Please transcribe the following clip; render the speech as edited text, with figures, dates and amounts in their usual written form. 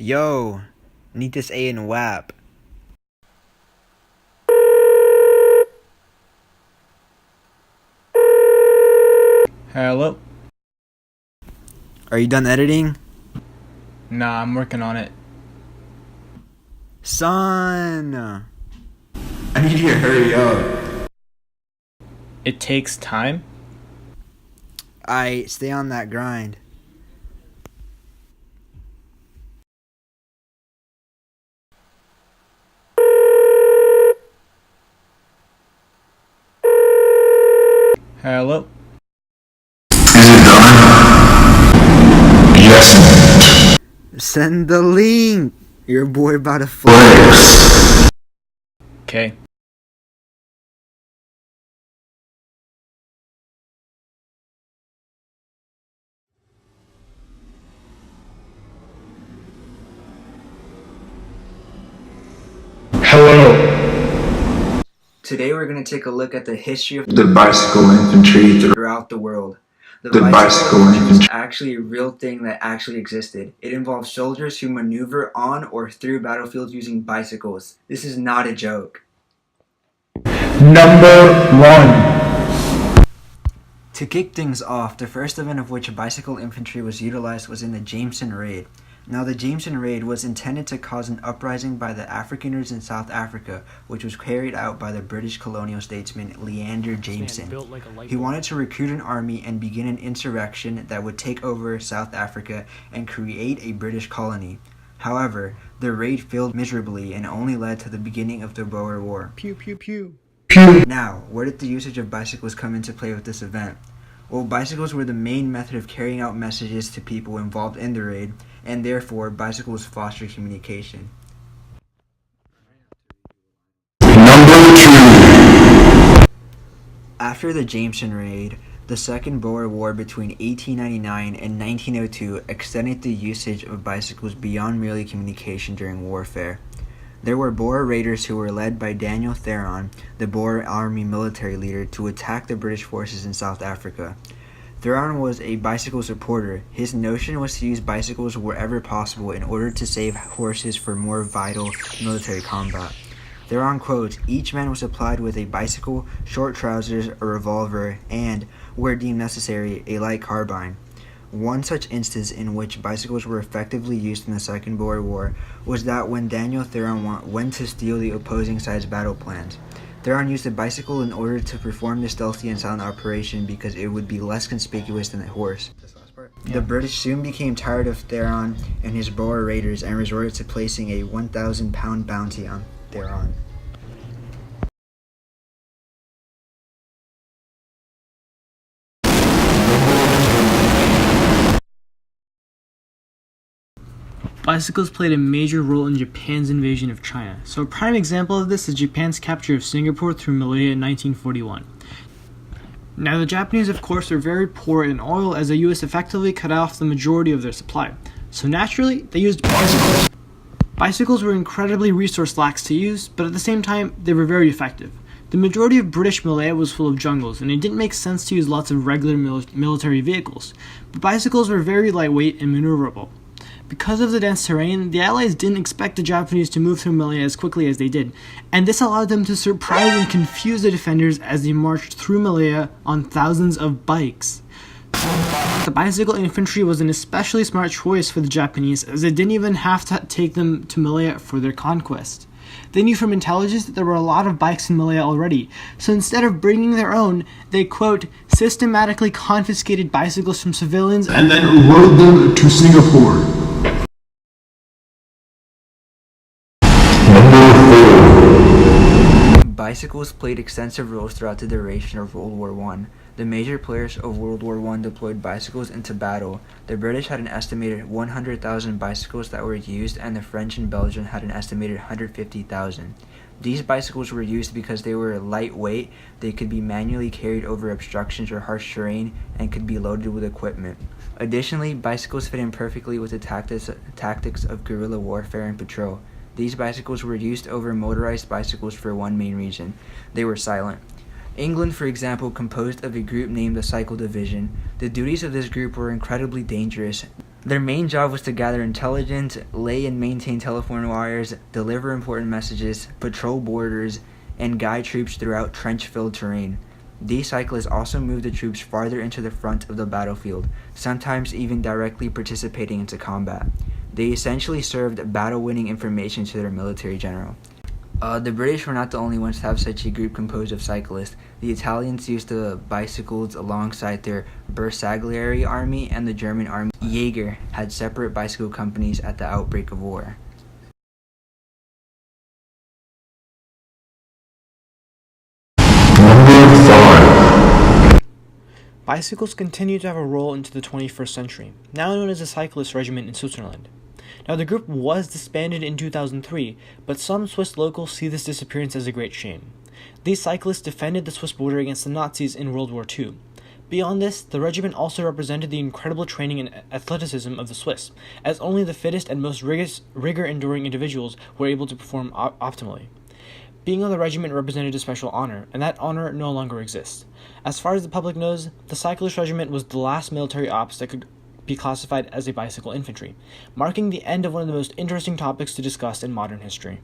Yo, need this A in WAP. Hello? Are you done editing? Nah, I'm working on it. Son! I need you to hurry up. It takes time? Stay on that grind. Hello? Is it done? Yes. Send the link! Your boy about to flex. Flex. Okay. Hello. Today we're going to take a look at the history of The bicycle infantry. throughout the world. The bicycle infantry is infantry. actually a real thing that actually existed. It involves soldiers who maneuver on or through battlefields using bicycles. This is not a joke. Number 1. To kick things off, the first event of which bicycle infantry was utilized was in the Jameson Raid. Now, the Jameson Raid was intended to cause an uprising by the Afrikaners in South Africa, which was carried out by the British colonial statesman Leander Jameson. He wanted to recruit an army and begin an insurrection that would take over South Africa and create a British colony. However, the raid failed miserably and only led to the beginning of the Boer War. Pew pew pew. Now, where did the usage of bicycles come into play with this event? Well, bicycles were the main method of carrying out messages to people involved in the raid, and therefore bicycles foster communication. Number 2. After the Jameson Raid, the Second Boer War between 1899 and 1902 extended the usage of bicycles beyond merely communication during warfare. There were Boer raiders who were led by Daniel Theron, the Boer army military leader, to attack the British forces in South Africa. Theron was a bicycle supporter. His notion was to use bicycles wherever possible in order to save horses for more vital military combat. Theron quotes, "Each man was supplied with a bicycle, short trousers, a revolver, and, where deemed necessary, a light carbine." One such instance in which bicycles were effectively used in the Second Boer War was that when Daniel Theron went to steal the opposing side's battle plans. Theron used a bicycle in order to perform the stealthy and silent operation because it would be less conspicuous than a horse. The British soon became tired of Theron and his Boer raiders and resorted to placing a 1,000-pound bounty on Theron. Bicycles played a major role in Japan's invasion of China. So a prime example of this is Japan's capture of Singapore through Malaya in 1941. Now the Japanese, of course, were very poor in oil as the US effectively cut off the majority of their supply. So naturally, they used bicycles. Bicycles were incredibly resource lax to use, but at the same time, they were very effective. The majority of British Malaya was full of jungles, and it didn't make sense to use lots of regular military vehicles. But bicycles were very lightweight and maneuverable. Because of the dense terrain, the Allies didn't expect the Japanese to move through Malaya as quickly as they did, and this allowed them to surprise and confuse the defenders as they marched through Malaya on thousands of bikes. The bicycle infantry was an especially smart choice for the Japanese, as they didn't even have to take them to Malaya for their conquest. They knew from intelligence that there were a lot of bikes in Malaya already, so instead of bringing their own, they, quote, systematically confiscated bicycles from civilians And then rode them to Singapore. Bicycles played extensive roles throughout the duration of World War I. The major players of World War I deployed bicycles into battle. The British had an estimated 100,000 bicycles that were used, and the French and Belgian had an estimated 150,000. These bicycles were used because they were lightweight, they could be manually carried over obstructions or harsh terrain, and could be loaded with equipment. Additionally, bicycles fit in perfectly with the tactics of guerrilla warfare and patrol. These bicycles were used over motorized bicycles for one main reason: they were silent. England, for example, composed of a group named the Cycle Division. The duties of this group were incredibly dangerous. Their main job was to gather intelligence, lay and maintain telephone wires, deliver important messages, patrol borders, and guide troops throughout trench-filled terrain. These cyclists also moved the troops farther into the front of the battlefield, sometimes even directly participating into combat. They essentially served battle-winning information to their military general. The British were not the only ones to have such a group composed of cyclists. The Italians used the bicycles alongside their Bersaglieri army, and the German army Jaeger had separate bicycle companies at the outbreak of war. Number 5. Bicycles continue to have a role into the 21st century, now known as the Cyclist Regiment in Switzerland. Now, the group was disbanded in 2003, but some Swiss locals see this disappearance as a great shame. These cyclists defended the Swiss border against the Nazis in World War II. Beyond this, the regiment also represented the incredible training and athleticism of the Swiss, as only the fittest and most rigor-enduring individuals were able to perform optimally. Being on the regiment represented a special honor, and that honor no longer exists. As far as the public knows, the Cyclist Regiment was the last military ops that could be classified as a bicycle infantry, marking the end of one of the most interesting topics to discuss in modern history.